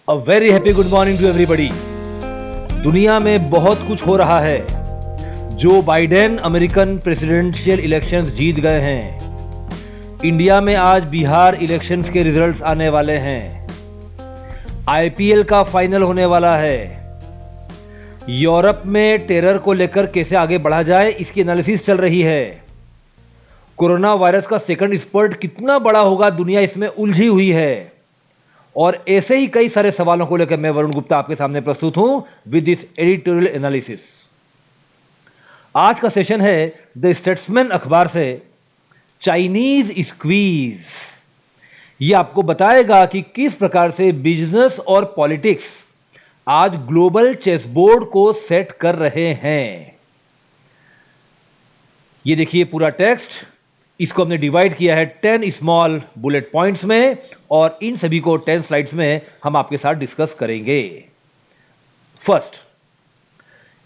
A very happy good morning to everybody. दुनिया में बहुत कुछ हो रहा है। Joe Biden American presidential elections जीत गए हैं। इंडिया में आज बिहार इलेक्शंस के रिजल्ट्स आने वाले हैं। आईपीएल का फाइनल होने वाला है। यूरोप में टेरर को लेकर कैसे आगे बढ़ा जाए इसकी एनालिसिस चल रही है। कोरोना वायरस का सेकंड स्पर्ट कितना बड़ा होगा, दुनिया इसमें उलझी हुई है। और ऐसे ही कई सारे सवालों को लेकर मैं वरुण गुप्ता आपके सामने प्रस्तुत हूं विद दिस एडिटोरियल एनालिसिस। आज का सेशन है द स्टेट्समैन अखबार से चाइनीज स्क्वीज। यह आपको बताएगा कि किस प्रकार से बिजनेस और पॉलिटिक्स आज ग्लोबल चेसबोर्ड को सेट कर रहे हैं। ये देखिए पूरा टेक्स्ट। इसको हमने डिवाइड किया है 10 स्मॉल बुलेट पॉइंट्स में और इन सभी को 10 स्लाइड्स में हम आपके साथ डिस्कस करेंगे। First,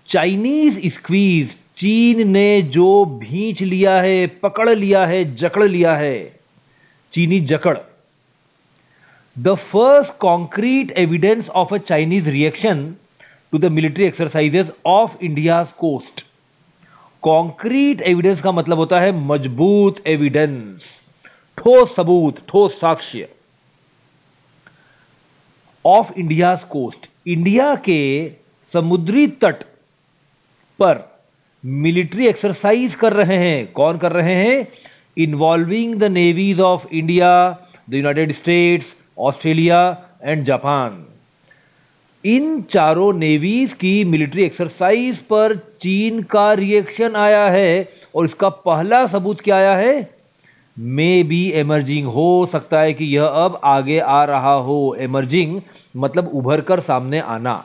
Chinese squeeze. चीन ने जो भींच लिया है, पकड़ लिया है, जकड़ लिया है, चीनी जकड़। The first concrete evidence of a Chinese reaction to the military exercises of India's coast. Concrete evidence का मतलब होता है मजबूत एविडेंस, ठोस सबूत, ठोस साक्ष्य। ऑफ इंडियाज कोस्ट, इंडिया के समुद्री तट पर मिलिट्री एक्सरसाइज कर रहे हैं। कौन कर रहे हैं? Involving the navies of India, the United States, Australia and Japan. इन चारों नेवीज की मिलिट्री एक्सरसाइज पर चीन का रिएक्शन आया है और इसका पहला सबूत क्या आया है? May be emerging. हो सकता है कि यह अब आगे आ रहा हो। एमर्जिंग मतलब उभर कर सामने आना।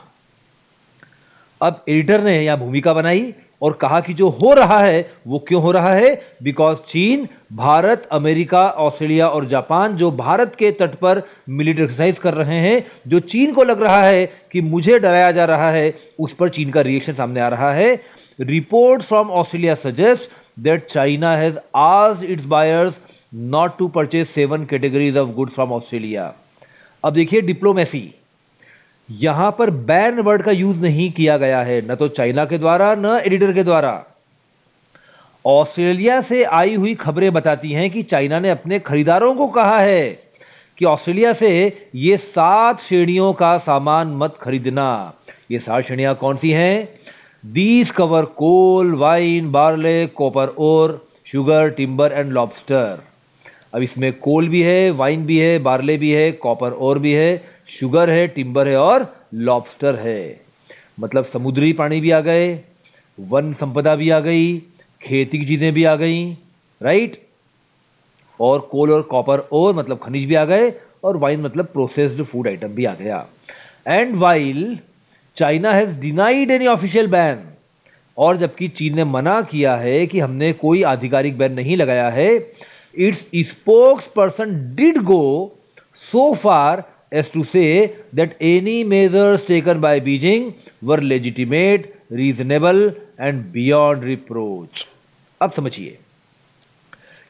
अब एडिटर ने यह भूमिका बनाई और कहा कि जो हो रहा है वो क्यों हो रहा है? बिकॉज चीन, भारत, अमेरिका, ऑस्ट्रेलिया और जापान जो भारत के तट पर मिलिट्री एक्सरसाइज कर रहे हैं, जो चीन को लग रहा है कि मुझे डराया जा रहा है, उस पर चीन का रिएक्शन सामने आ रहा है। Report from Australia suggest that China has asked its buyers not to purchase 7 categories of goods from Australia. अब देखिए डिप्लोमेसी। यहां पर बैन वर्ड का यूज नहीं किया गया है, न तो चाइना के द्वारा न एडिटर के द्वारा। ऑस्ट्रेलिया से आई हुई खबरें बताती हैं कि चाइना ने अपने खरीदारों को कहा है कि ऑस्ट्रेलिया से ये 7 श्रेणियों का सामान मत खरीदना। ये 7 श्रेणियां कौन सी हैं? These cover coal, wine, barley, copper ore, sugar, timber and lobster. अब इसमें कोल भी है, वाइन भी है, बार्ले भी है, कॉपर ओर भी है, शुगर है, टिम्बर है और लॉबस्टर है। मतलब समुद्री प्राणी भी आ गए, वन संपदा भी आ गई, खेती की चीजें भी आ गई, राइट। और कोल और कॉपर ओर मतलब खनिज भी आ गए और वाइन मतलब प्रोसेस्ड फूड आइटम भी आ गया। And while China has denied any official ban, और जबकि चीन ने मना किया है कि हमने कोई आधिकारिक बैन नहीं लगाया है, it's spokes person did go so far as to say that any measures taken by Beijing were legitimate, reasonable and beyond reproach। अब समझिए,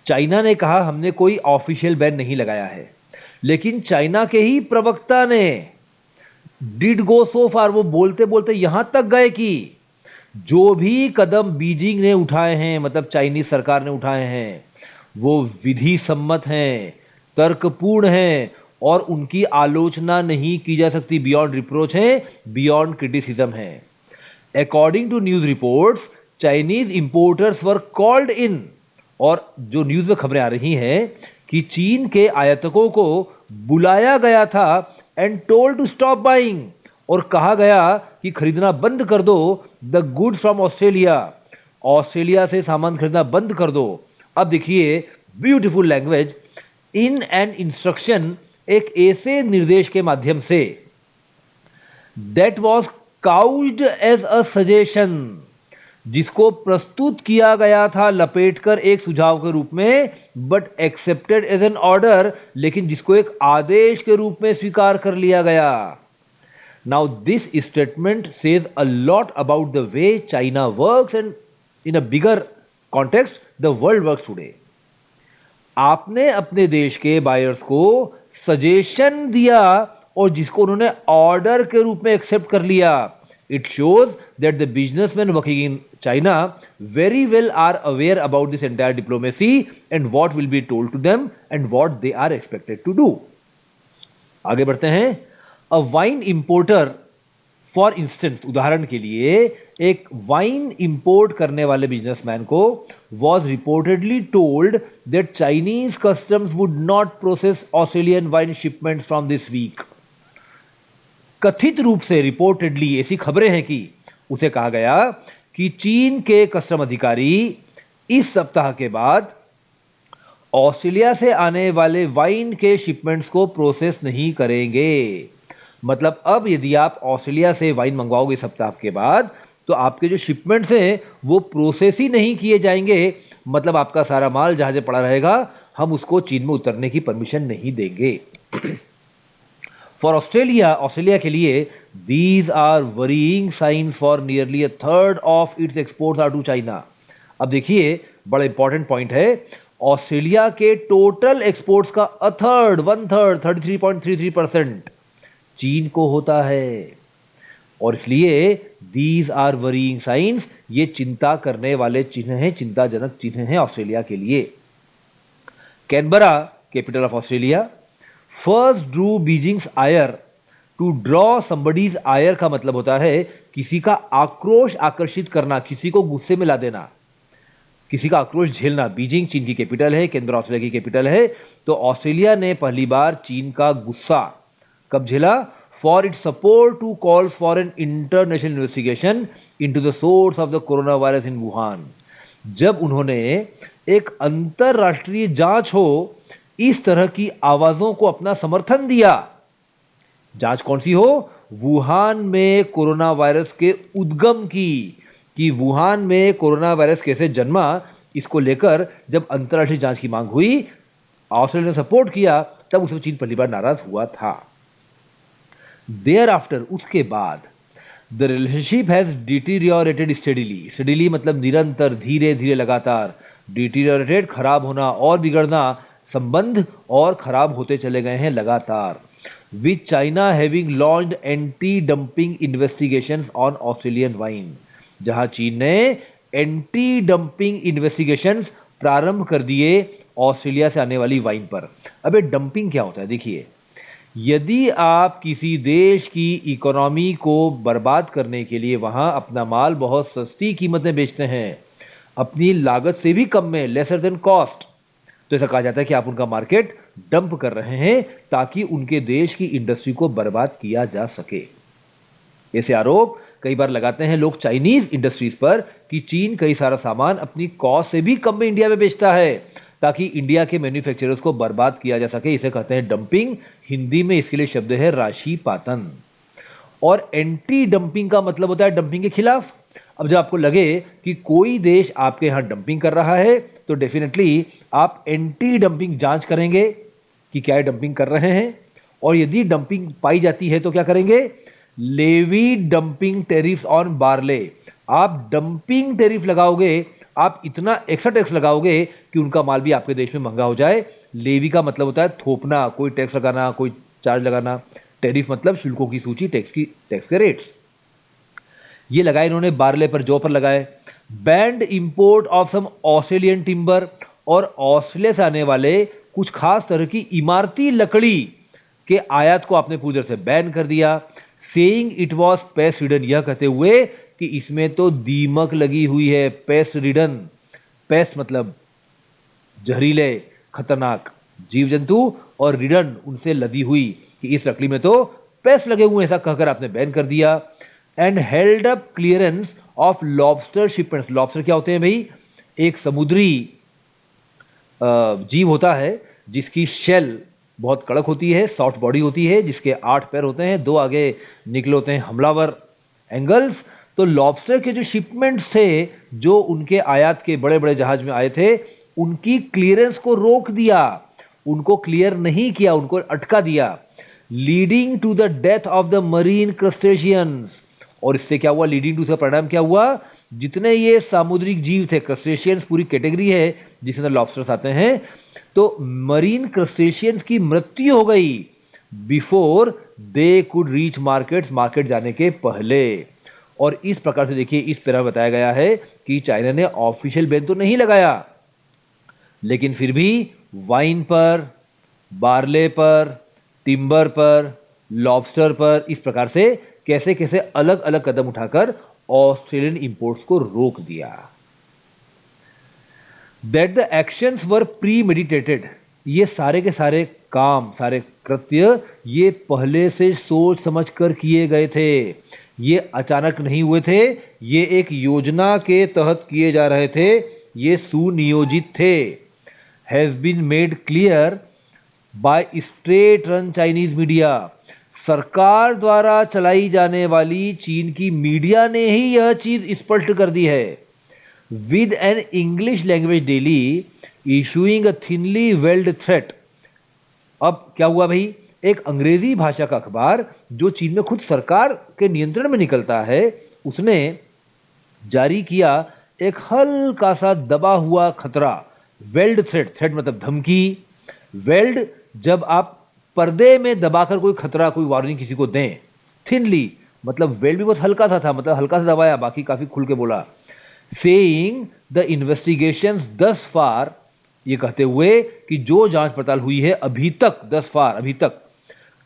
चाइना ने कहा हमने कोई ऑफिशियल बैन नहीं लगाया है, लेकिन चाइना के ही प्रवक्ता ने डिड गो सो फार, वो बोलते बोलते यहां तक गए कि जो भी कदम बीजिंग ने उठाए हैं, मतलब चाइनीज सरकार ने उठाए हैं, वो विधि सम्मत हैं, तर्कपूर्ण हैं और उनकी आलोचना नहीं की जा सकती। बियॉन्ड रिप्रोच है, बियॉन्ड क्रिटिसिज्म है। According to news reports, Chinese importers were called in, और जो न्यूज में खबरें आ रही हैं कि चीन के आयातकों को बुलाया गया था and told to stop buying, और कहा गया कि खरीदना बंद कर दो the goods from Australia. Australia से सामान खरीदना बंद कर दो। अब देखिए beautiful language. In an instruction, एक ऐसे निर्देश के माध्यम से, that was couched as a suggestion, जिसको प्रस्तुत किया गया था लपेटकर एक सुझाव के रूप में, but accepted as an order, लेकिन जिसको एक आदेश के रूप में स्वीकार कर लिया गया। Now this statement says a lot about the way China works and in a bigger context the world works today. आपने अपने देश के बायर्स को सजेशन दिया और जिसको उन्होंने ऑर्डर के रूप में एक्सेप्ट कर लिया। It shows that the businessman working in China very well are aware about this entire diplomacy and what will be told to them and what they are expected to do. आगे बढ़ते हैं। A wine importer, for instance, उदाहरण के लिए एक wine import करने वाले businessman को was reportedly told that Chinese customs would not process Australian wine shipment from this week. कथित रूप से, रिपोर्टेडली, ऐसी खबरें हैं कि उसे कहा गया कि चीन के कस्टम अधिकारी इस सप्ताह के बाद ऑस्ट्रेलिया से आने वाले वाइन के शिपमेंट्स को प्रोसेस नहीं करेंगे। मतलब अब यदि आप ऑस्ट्रेलिया से वाइन मंगवाओगे सप्ताह के बाद, तो आपके जो शिपमेंट्स हैं वो प्रोसेस ही नहीं किए जाएंगे। मतलब आपका सारा माल जहां से पड़ा रहेगा, हम उसको चीन में उतरने की परमिशन नहीं देंगे। फॉर ऑस्ट्रेलिया, ऑस्ट्रेलिया के लिए, these are worrying signs for nearly a third of its exports are to China। अब देखिए, बड़ा इंपॉर्टेंट पॉइंट है, ऑस्ट्रेलिया के टोटल एक्सपोर्ट्स का अ थर्ड, वन थर्ड, 33.33% चीन को होता है। और इसलिए these are worrying signs, ये चिंता करने वाले चिन्ह हैं, चिंताजनक चिन्ह हैं ऑस्ट्रेलिया के लिए। Canberra, capital of Australia, first drew Beijing's ire. To draw somebody's ire का मतलब होता है किसी का आक्रोश आकर्षित करना, किसी को गुस्से में ला देना, किसी का आक्रोश झेलना। बीजिंग चीन की कैपिटल है, कैनबरा ऑस्ट्रेलिया की कैपिटल है। तो ऑस्ट्रेलिया ने पहली बार चीन का गुस्सा कब झेला? For it support to calls for an international investigation into the source of the corona virus in Wuhan. जब उन्होंने एक अंतरराष्ट्रीय जांच हो, इस तरह की आवाजों को अपना समर्थन दिया। जांच कौन सी हो? वुहान में कोरोना वायरस के उद्गम की, कि वुहान में कोरोना वायरस कैसे जन्मा, इसको लेकर जब अंतर्राष्ट्रीय जांच की मांग हुई, ऑस्ट्रेलिया ने सपोर्ट किया, तब उसमें चीन पहली बार नाराज हुआ था। देयर आफ्टर, उसके बाद, the relationship has deteriorated steadily. Steadily मतलब निरंतर, धीरे धीरे, लगातार। डिटीरियोरेटेड खराब होना और बिगड़ना, संबंध और खराब होते चले गए हैं लगातार। With China having launched anti dumping investigations on Australian wine, जहां चीन ने एंटी डंपिंग इन्वेस्टिगेशंस प्रारंभ कर दिए ऑस्ट्रेलिया से आने वाली वाइन पर। अब ये डंपिंग क्या होता है? देखिए, यदि आप किसी देश की इकोनॉमी को बर्बाद करने के लिए वहां अपना माल बहुत सस्ती कीमत में बेचते हैं, अपनी लागत से भी कम में, लेसर देन कॉस्ट, तो ऐसा कहा जाता है कि आप उनका मार्केट डंप कर रहे हैं ताकि उनके देश की इंडस्ट्री को बर्बाद किया जा सके। ऐसे आरोप कई बार लगाते हैं लोग चाइनीज इंडस्ट्रीज पर कि चीन कई सारा सामान अपनी कॉस्ट से भी कम में इंडिया में बेचता है ताकि इंडिया के मैन्युफैक्चरर्स को बर्बाद किया जा सके। इसे कहते हैं डंपिंग। हिंदी में इसके लिए शब्द है राशि पातन। और एंटी डंपिंग का मतलब होता है डंपिंग के खिलाफ। अब जब आपको लगे कि कोई देश आपके यहां डंपिंग कर रहा है, तो डेफिनेटली आप एंटी डंपिंग जांच करेंगे कि क्या ये डंपिंग कर रहे हैं। और यदि डंपिंग पाई जाती है तो क्या करेंगे? Levy dumping tariffs on barley. आप डंपिंग टैरिफ लगाओगे, आप इतना एक्स्ट्रा टैक्स लगाओगे कि उनका माल भी आपके देश में महंगा हो जाए। लेवी का मतलब होता है थोपना, कोई टैक्स लगाना, कोई चार्ज लगाना। टैरिफ मतलब शुल्कों की सूची, टैक्स के रेट्स। ये लगाए इन्होंने बार्ले पर, जौ पर लगाए। Banned import of some Australian timber, और ऑस्ट्रेलिया से आने वाले कुछ खास तरह की इमारती लकड़ी के आयात को आपने पूरी तरह से बैन कर दिया। Saying it was paste ridden, यह कहते हुए कि इसमें तो दीमक लगी हुई है। पेस्ट रिडन, पेस्ट मतलब जहरीले, खतरनाक जीव जंतु, और रिडन उनसे लदी हुई, कि इस लकड़ी में तो पेस्ट लगे हुए, ऐसा कहकर आपने बैन कर दिया। And held up clearance of lobster shipments. Lobster क्या होते हैं भाई? एक समुद्री जीव होता है जिसकी शेल बहुत कड़क होती है, सॉफ्ट बॉडी होती है, जिसके 8 पैर होते हैं, 2 आगे निकले होते हैं हमलावर एंगल्स। तो लॉबस्टर के जो शिपमेंट्स थे, जो उनके आयात के बड़े बड़े जहाज में आए थे, उनकी क्लियरेंस को रोक दिया, उनको क्लियर नहीं किया, उनको अटका दिया। Leading to the death of the marine crustaceans. और इससे क्या हुआ? लीडिंग टू, इसका परिणाम क्या हुआ? जितने ये सामुद्रिक जीव थे, क्रस्टेशियंस पूरी कैटेगरी है जिसमें लॉबस्टर्स आते हैं, तो मरीन क्रस्टेशियंस की मृत्यु हो गई before they could reach market जाने के पहले। और इस प्रकार से देखिए, इस तरह बताया गया है कि चाइना ने ऑफिशियल बैन तो नहीं लगाया, लेकिन फिर भी वाइन पर, बार्ले पर, टिम्बर पर, लॉबस्टर पर, इस प्रकार से कैसे कैसे अलग अलग कदम उठाकर ऑस्ट्रेलियन इंपोर्ट्स को रोक दिया। That the actions were pre meditated, ये सारे के सारे काम, सारे कृत्य ये पहले से सोच समझ कर किए गए थे, ये अचानक नहीं हुए थे, ये एक योजना के तहत किए जा रहे थे, ये सुनियोजित थे। Has been made clear by state run Chinese media, सरकार द्वारा चलाई जाने वाली चीन की मीडिया ने ही यह चीज स्पष्ट कर दी है। With an English language daily issuing a thinly weld threat, अब क्या हुआ भाई, एक अंग्रेजी भाषा का अखबार जो चीन में खुद सरकार के नियंत्रण में निकलता है, उसने जारी किया एक हल्का सा दबा हुआ खतरा। वेल्ड थ्रेट, थ्रेट मतलब धमकी, वेल्ड जब आप पर्दे में दबाकर कोई खतरा, कोई वार्निंग किसी को दें, थिनली मतलब वेल्ड भी बहुत हल्का सा था, मतलब हल्का सा दबाया, बाकी काफी खुल के बोला। सेइंग द इन्वेस्टिगेशंस दस फार, ये कहते हुए कि जो जांच पड़ताल हुई है अभी तक, दस फार अभी तक,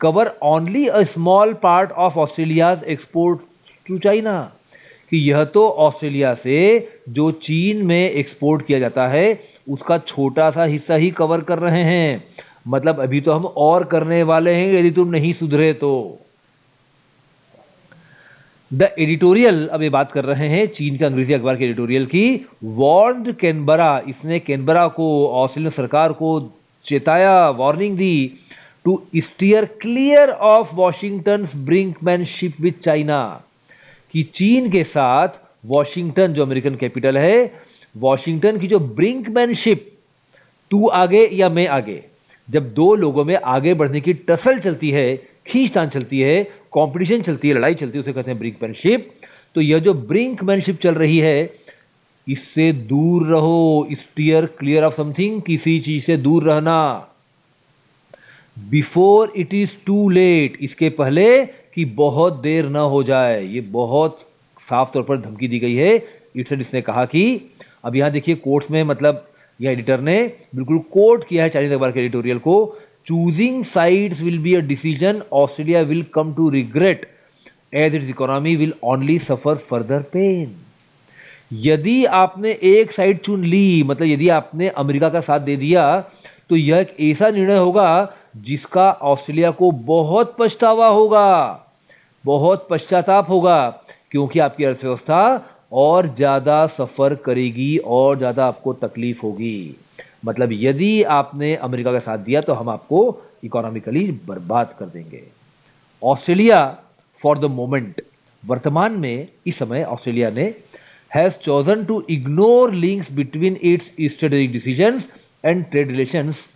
cover only a small part of Australia's export to China, कि यह तो ऑस्ट्रेलिया से जो चीन में एक्सपोर्ट किया जाता है उसका छोटा सा हिस्सा ही कवर कर रहे हैं, मतलब अभी तो हम और करने वाले हैं यदि तुम नहीं सुधरे तो। द एडिटोरियल, अब ये बात कर रहे हैं चीन के अंग्रेजी अखबार के एडिटोरियल की, वार्न्ड कैनबरा, इसने कैनबरा को, ऑस्ट्रेलियन सरकार को चेताया, वार्निंग दी, to steer clear of Washington brinkmanship with China, कि चीन के साथ वॉशिंगटन जो अमेरिकन कैपिटल है, वॉशिंगटन की जो ब्रिंकमैनशिप, तू आगे या मैं आगे, जब दो लोगों में आगे बढ़ने की टसल चलती है, खींचतान चलती है, कंपटीशन चलती है, लड़ाई चलती है, उसे कहते हैं ब्रिंकमैनशिप। तो यह जो ब्रिंकमैनशिप चल रही है, इससे दूर रहो, स्टीयर क्लियर ऑफ समथिंग, किसी चीज से दूर रहना, before it is too late, इसके पहले कि बहुत देर ना हो जाए। ये बहुत साफ तौर पर धमकी दी गई है। इसने कहा कि, अब यहां देखिए कोर्ट्स में, मतलब यह एडिटर ने बिल्कुल कोट किया है चाइनीज अखबार के एडिटोरियल को, choosing sides will be a decision Australia will come to regret as its economy will only suffer further pain. यदि आपने एक साइड चुन ली, मतलब यदि आपने अमेरिका का साथ दे दिया, तो यह एक ऐसा निर्णय होगा जिसका ऑस्ट्रेलिया को बहुत पछतावा होगा, बहुत पश्चाताप होगा, क्योंकि आपकी अर्थव्यवस्था और ज्यादा सफर करेगी और ज्यादा आपको तकलीफ होगी। मतलब यदि आपने अमेरिका का साथ दिया तो हम आपको इकोनॉमिकली बर्बाद कर देंगे। ऑस्ट्रेलिया फॉर द मोमेंट, वर्तमान में इस समय ऑस्ट्रेलिया ने has chosen to ignore links between its strategic decisions and trade relations.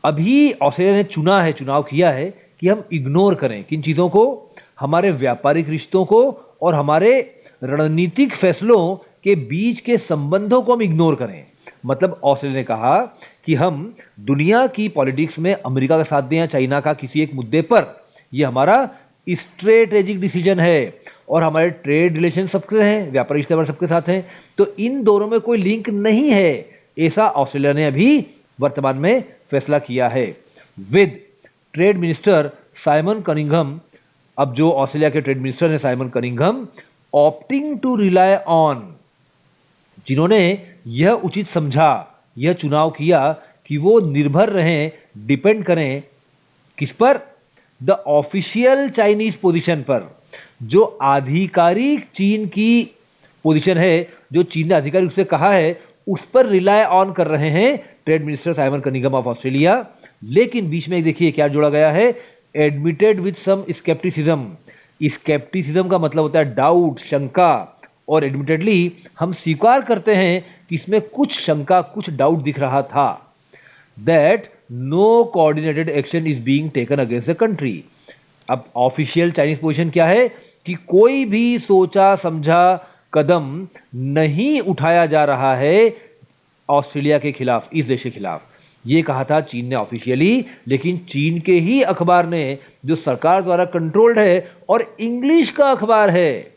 अभी ऑस्ट्रेलिया ने चुना है, चुनाव किया है कि हम इग्नोर करें किन चीजों को, हमारे व्यापारिक रिश्तों को और हमारे रणनीतिक फैसलों के बीच के संबंधों को हम इग्नोर करें। मतलब ऑस्ट्रेलिया ने कहा कि हम दुनिया की पॉलिटिक्स में अमेरिका का साथ दें या चाइना का किसी एक मुद्दे पर, यह हमारा स्ट्रेटेजिक डिसीजन है और हमारे ट्रेड रिलेशन सबके हैं, व्यापारिक रिश्ते हमारे सबके साथ हैं, तो इन दोनों में कोई लिंक नहीं है, ऐसा ऑस्ट्रेलिया ने अभी वर्तमान में फैसला किया है। With trade minister Simon Cunningham, अब जो ऑस्ट्रेलिया के ट्रेड मिनिस्टर हैं Simon Cunningham, opting to rely on, जिन्होंने यह उचित समझा, यह चुनाव किया कि वो निर्भर रहें, डिपेंड करें किस पर, द ऑफिशियल चाइनीज पोजीशन पर, जो आधिकारिक चीन की पोजीशन है, जो चीन ने आधिकारिक उससे कहा है, उस पर रिलाय ऑन कर रहे हैं trade minister Simon Cunningham of Australia. लेकिन बीच में देखिए क्या जोड़ा गया है, admitted with some scepticism. Scepticism का मतलब होता है डाउट, शंका, और एडमिटेडली हम स्वीकार करते हैं कि इसमें कुछ शंका, कुछ डाउट दिख रहा था। That no coordinated action is being taken against the country. अब ऑफिशियल चाइनीज पोजीशन क्या है कि कोई भी सोचा समझा कदम नहीं उठाया जा रहा है ऑस्ट्रेलिया के खिलाफ, इस देश के खिलाफ। ये कहा था चीन ने ऑफिशियली, लेकिन चीन के ही अखबार ने, जो सरकार द्वारा कंट्रोल्ड है और इंग्लिश का अखबार है,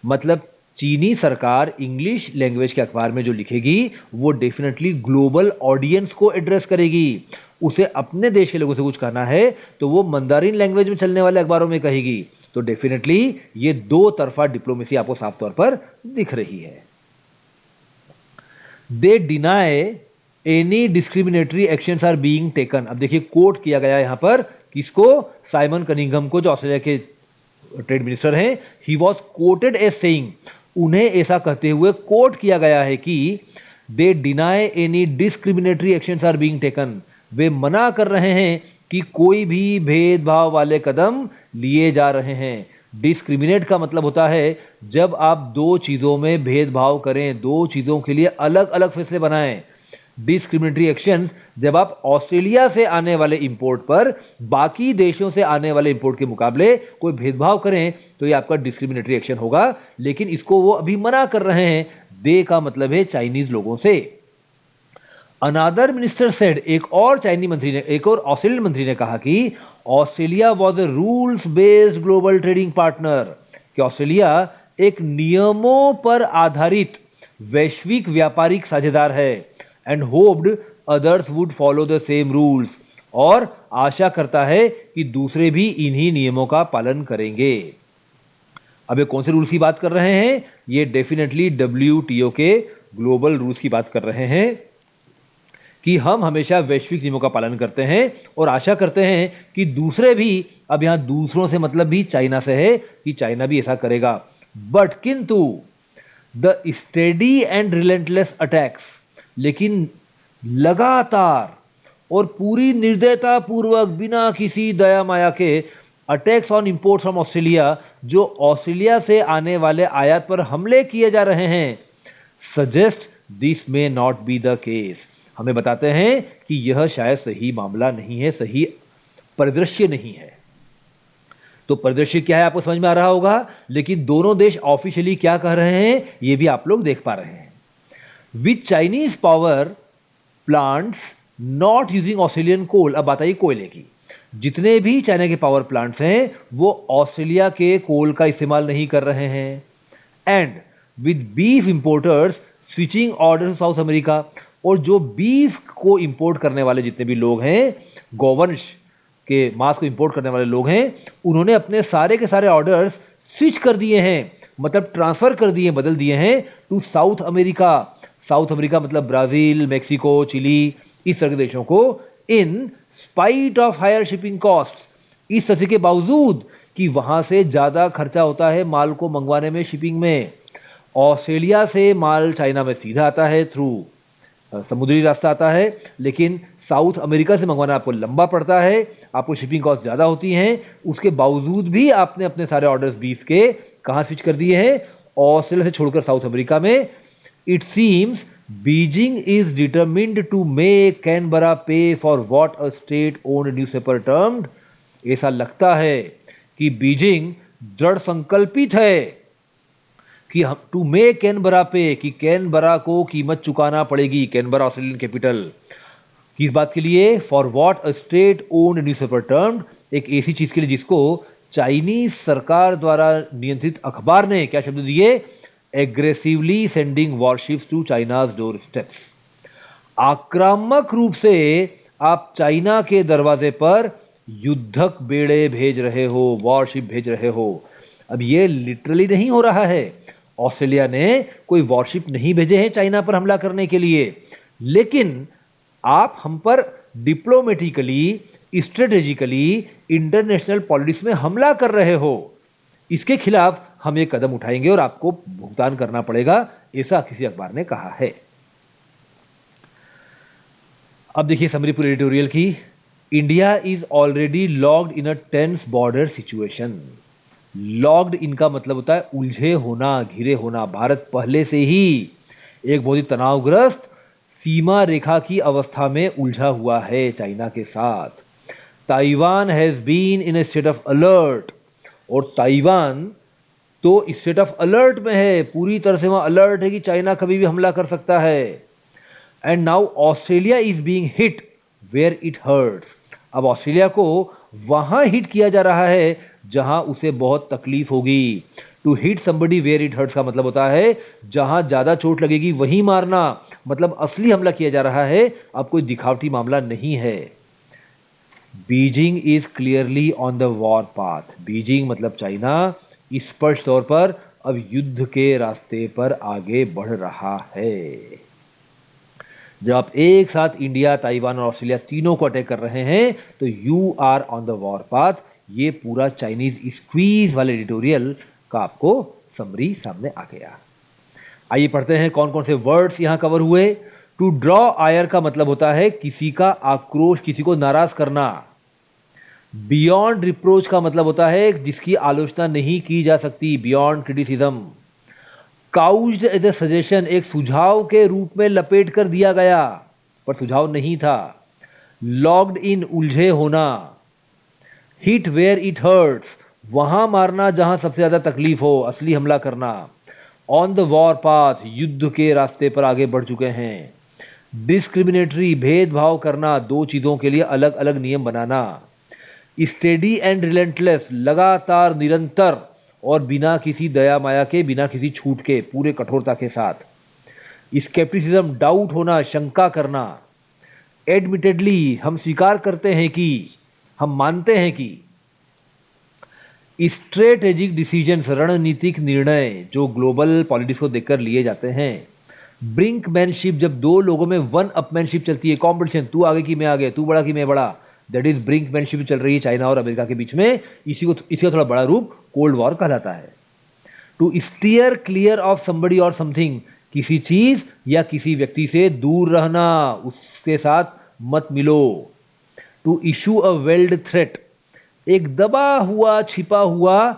मतलब चीनी सरकार इंग्लिश लैंग्वेज के अखबार में जो लिखेगी वो डेफिनेटली ग्लोबल ऑडियंस को एड्रेस करेगी। उसे अपने देश के लोगों से कुछ कहना है तो वो मंदारिन लैंग्वेज में चलने वाले अखबारों में कहेगी। तो डेफिनेटली ये दो तरफा डिप्लोमेसी आपको साफ तौर पर दिख रही है। They deny any discriminatory actions are being taken. अब देखिए कोट किया गया यहां पर किसको, साइमन कनिंघम को, जो ऑस्ट्रेलिया के ट्रेड मिनिस्टर हैं। He was quoted as saying, उन्हें ऐसा कहते हुए कोट किया गया है कि they deny any discriminatory actions are being taken, वे मना कर रहे हैं कि कोई भी भेदभाव वाले कदम लिए जा रहे हैं। डिस्क्रिमिनेट का मतलब होता है जब आप दो चीजों में भेदभाव करें, दो चीजों के लिए अलग अलग फैसले बनाएं। डिस्क्रिमिनेटरी एक्शन जब आप ऑस्ट्रेलिया से आने वाले इंपोर्ट पर बाकी देशों से आने वाले इंपोर्ट के मुकाबले कोई भेदभाव करें तो ये आपका डिस्क्रिमिनेटरी एक्शन होगा, लेकिन इसको वो अभी मना कर रहे हैं। दे का मतलब है चाइनीज लोगों से। अनादर मिनिस्टर सेड, एक और चाइनीज मंत्री ने, एक और ऑस्ट्रेलियन मंत्री ने कहा कि Australia was a rules based global trading partner, कि ऑस्ट्रेलिया एक नियमों पर आधारित वैश्विक व्यापारिक साझेदार है। And hoped others would follow the same rules, और आशा करता है कि दूसरे भी इन्हीं नियमों का पालन करेंगे। अब ये कौन से रूल्स की बात कर रहे हैं, ये डेफिनेटली WTO के ग्लोबल रूल्स की बात कर रहे हैं कि हम हमेशा वैश्विक नियमों का पालन करते हैं और आशा करते हैं कि दूसरे भी, अब यहां दूसरों से मतलब भी चाइना से है कि चाइना भी ऐसा करेगा। बट किंतु the steady and relentless attacks, लेकिन लगातार और पूरी निर्दयता पूर्वक बिना किसी दया माया के attacks on import from Australia, जो ऑस्ट्रेलिया से आने वाले आयात पर हमले किए जा रहे हैं, suggest this may not be the case, हमें बताते हैं कि यह शायद सही मामला नहीं है, सही परिदृश्य नहीं है। तो परिदृश्य क्या है आपको समझ में आ रहा होगा, लेकिन दोनों देश ऑफिशियली क्या कह रहे हैं ये भी आप लोग देख पा रहे हैं। With Chinese power plants not using Australian coal, अब बात आई कोयले की, जितने भी चाइना के पावर प्लांट्स हैं वो ऑस्ट्रेलिया के कोल का इस्तेमाल नहीं कर रहे हैं। And with beef importers switching order to South America, और जो बीफ को इंपोर्ट करने वाले जितने भी लोग हैं, गौवंश के मांस को इंपोर्ट करने वाले लोग हैं, उन्होंने अपने सारे के सारे ऑर्डर्स स्विच कर दिए हैं, मतलब ट्रांसफर कर दिए, बदल दिए हैं to South America. South America मतलब ब्राजील, मेक्सिको, चिली, इस तरह के देशों को, in spite of higher shipping cost, इस तरह के बावजूद कि वहां से ज्यादा खर्चा होता है माल को मंगवाने में, शिपिंग में। ऑस्ट्रेलिया से माल चाइना में सीधा आता है, थ्रू समुद्री रास्ता आता है, लेकिन साउथ अमेरिका से मंगवाना आपको लंबा पड़ता है, आपको शिपिंग कॉस्ट ज़्यादा होती हैं। उसके बावजूद भी आपने अपने सारे ऑर्डर्स बीफ के कहाँ स्विच कर दिए हैं, ऑस्ट्रेलिया से छोड़कर साउथ अमेरिका में। It seems Beijing is determined to make Canberra pay for what a state owned newspaper termed, ऐसा लगता है कि बीजिंग दृढ़ संकल्पित है कि हम टू मेक कैनबरा पे, कि कैनबरा को कीमत चुकाना पड़ेगी, कैनबरा ऑस्ट्रेलियन कैपिटल, किस बात के लिए, for what a state owned newspaper termed, एक ऐसी चीज के लिए जिसको चाइनीज सरकार द्वारा नियंत्रित अखबार ने क्या शब्द दिए, aggressively sending warships to China's doorsteps, आक्रामक रूप से आप चाइना के दरवाजे पर युद्धक बेड़े भेज रहे हो, वॉरशिप भेज रहे हो। अब ये लिटरली नहीं हो रहा है, ऑस्ट्रेलिया ने कोई वॉरशिप नहीं भेजे हैं चाइना पर हमला करने के लिए, लेकिन आप हम पर डिप्लोमेटिकली, स्ट्रेटेजिकली, इंटरनेशनल पॉलिटिक्स में हमला कर रहे हो, इसके खिलाफ हम एक कदम उठाएंगे और आपको भुगतान करना पड़ेगा, ऐसा किसी अखबार ने कहा है। अब देखिए समरी पूरी एडिटोरियल की। India is already locked in a tense border situation. Locked इनका मतलब होता है उलझे होना, घिरे होना। भारत पहले से ही एक बहुत ही तनावग्रस्त सीमा रेखा की अवस्था में उलझा हुआ है चाइना के साथ। Taiwan has been in a state of alert, और ताइवान तो स्टेट ऑफ अलर्ट में है, पूरी तरह से वहां अलर्ट है कि चाइना कभी भी हमला कर सकता है। And now Australia is being hit where it hurts. अब ऑस्ट्रेलिया को वहां हिट किया जा रहा है जहां उसे बहुत तकलीफ होगी। To hit somebody where it hurts का मतलब होता है जहां ज्यादा चोट लगेगी वहीं मारना, मतलब असली हमला किया जा रहा है, अब कोई दिखावटी मामला नहीं है। Beijing is clearly on the war path. Beijing मतलब चाइना स्पष्ट तौर पर अब युद्ध के रास्ते पर आगे बढ़ रहा है। जब आप एक साथ इंडिया, ताइवान और ऑस्ट्रेलिया तीनों को अटैक कर रहे हैं तो you are on the warpath. ये पूरा चाइनीज स्क्वीज वाले एडिटोरियल का आपको समरी सामने आ गया। आइए पढ़ते हैं कौन कौन से वर्ड्स यहां कवर हुए। टू ड्रॉ आयर का मतलब होता है किसी का आक्रोश, किसी को नाराज करना। बियॉन्ड रिप्रोच का मतलब होता है जिसकी आलोचना नहीं की जा सकती, beyond criticism. Couched as a suggestion, एक सुझाव के रूप में लपेट कर दिया गया पर सुझाव नहीं था। लॉक्ड इन, उलझे होना। हिट वेयर इट हर्ट्स, वहां मारना जहां सबसे ज्यादा तकलीफ हो, असली हमला करना। ऑन द वॉर पाथ, युद्ध के रास्ते पर आगे बढ़ चुके हैं। डिस्क्रिमिनेटरी, भेदभाव करना, दो चीजों के लिए अलग अलग नियम बनाना। स्टेडी एंड रिलेंटलेस, लगातार, निरंतर और बिना किसी दया माया के, बिना किसी छूट के, पूरे कठोरता के साथ। स्केप्टिसिज्म, डाउट होना, शंका करना। एडमिटेडली, हम स्वीकार करते हैं कि, हम मानते हैं कि। स्ट्रेटेजिक डिसीजंस, रणनीतिक निर्णय जो ग्लोबल पॉलिटिक्स को देखकर लिए जाते हैं। ब्रिंकमैनशिप, जब दो लोगों में वन अपमैनशिप चलती है, कॉम्पिटिशन, तू आगे कि मैं आगे, तू बड़ा कि मैं बड़ा, दैट इज ब्रिंकमैनशिप चल रही है चाइना और अमेरिका के बीच में। इसका थोड़ा बड़ा रूप कोल्ड वॉर कहलाता है। To steer clear of somebody और समथिंग, किसी चीज या किसी व्यक्ति से दूर रहना, उसके साथ मत मिलो। To issue a veiled threat, एक दबा हुआ, छिपा हुआ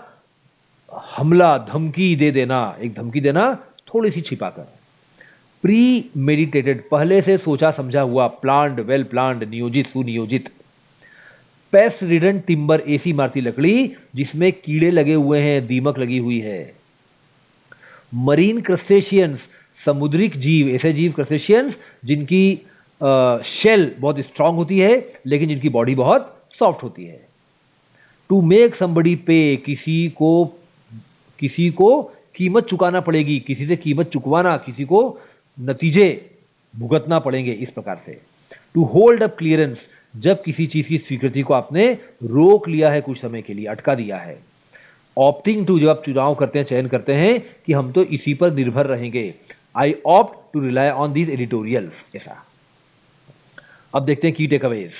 हमला, धमकी दे देना, एक धमकी देना थोड़ी सी छिपाकर। प्री मेडिटेटेड, पहले से सोचा समझा हुआ। प्लान्ड, वेल प्लान्ड, नियोजित, सुनियोजित। पेस्ट रिडन टिम्बर, ऐसी इमारती लकड़ी जिसमें कीड़े लगे हुए हैं, दीमक लगी हुई है। मरीन क्रस्टेशियंस, समुद्रिक जीव, ऐसे जीव क्रस्टेशियंस जिनकी शेल बहुत स्ट्रांग होती है लेकिन जिनकी बॉडी बहुत सॉफ्ट होती है। टू मेक समबडी पे, किसी को कीमत चुकाना पड़ेगी, किसी से कीमत चुकवाना, किसी को नतीजे भुगतना पड़ेंगे, इस प्रकार से। टू होल्ड अप क्लियरेंस, जब किसी चीज की स्वीकृति को आपने रोक लिया है कुछ समय के लिए, अटका दिया है। ऑप्टिंग टू, जब आप चुनाव करते हैं, चयन करते हैं कि हम तो इसी पर निर्भर रहेंगे। I opt to rely on these editorials, ऐसा। अब देखते हैं की टेकअवेज।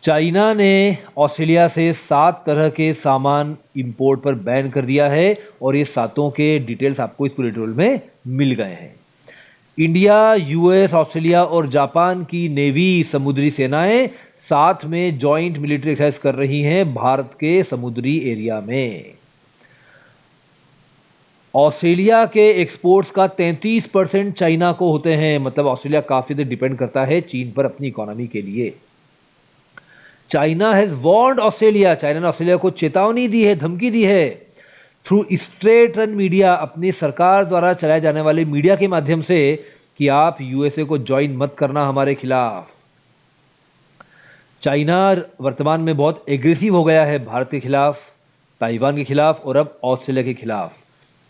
चाइना ने ऑस्ट्रेलिया से 7 तरह के सामान इंपोर्ट पर बैन कर दिया है और ये सातों के डिटेल्स आपको इस पूरे एडिटोरियल में मिल गए हैं। इंडिया, यूएस, ऑस्ट्रेलिया और जापान की नेवी, समुद्री सेनाएं साथ में जॉइंट मिलिट्री एक्सरसाइज कर रही हैं भारत के समुद्री एरिया में। ऑस्ट्रेलिया के एक्सपोर्ट्स का 33% चाइना को होते हैं, मतलब ऑस्ट्रेलिया काफी ज्यादा डिपेंड करता है चीन पर अपनी इकोनॉमी के लिए। China has warned Australia, China ने ऑस्ट्रेलिया को चेतावनी दी है, धमकी दी है। थ्रू स्ट्रेट रन मीडिया, अपनी सरकार द्वारा चलाए जाने वाले मीडिया के माध्यम से, कि आप यूएसए को ज्वाइन मत करना हमारे खिलाफ। चाइना वर्तमान में बहुत एग्रेसिव हो गया है भारत के खिलाफ, ताइवान के खिलाफ और अब ऑस्ट्रेलिया के खिलाफ।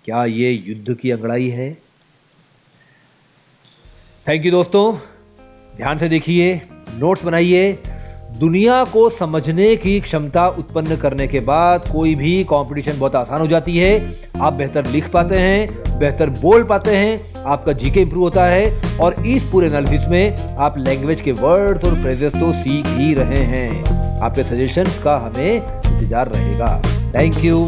क्या ये युद्ध की अंगड़ाई है? थैंक यू दोस्तों, ध्यान से देखिए, नोट्स बनाइए। दुनिया को समझने की क्षमता उत्पन्न करने के बाद कोई भी कंपटीशन बहुत आसान हो जाती है। आप बेहतर लिख पाते हैं, बेहतर बोल पाते हैं, आपका जीके इंप्रूव होता है और इस पूरे एनालिसिस में आप लैंग्वेज के वर्ड्स और फ्रेजेस तो सीख ही रहे हैं। आपके सजेशंस का हमें इंतजार रहेगा। Thank you.